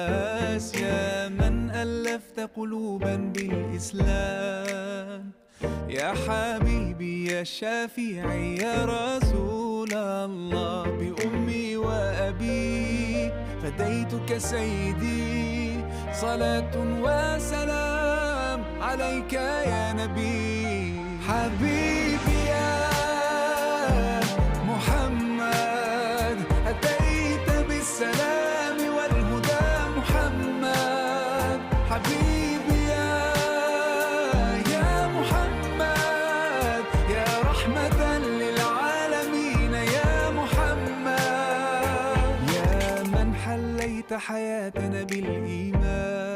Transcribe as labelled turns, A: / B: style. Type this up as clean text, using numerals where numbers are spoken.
A: الناس، يا من ألفت قلوبا بالإسلام. يا حبيبي يا شافعي يا رسول الله، بأمي وأبي فديتك سيدي، صلاة وسلام عليك يا نبي. حبيبي يا محمد، أتيت بالسلام والهدى محمد. حبيبي يا محمد، يا رحمة للعالمين يا محمد. يا من حليت حياتنا بالإيمان،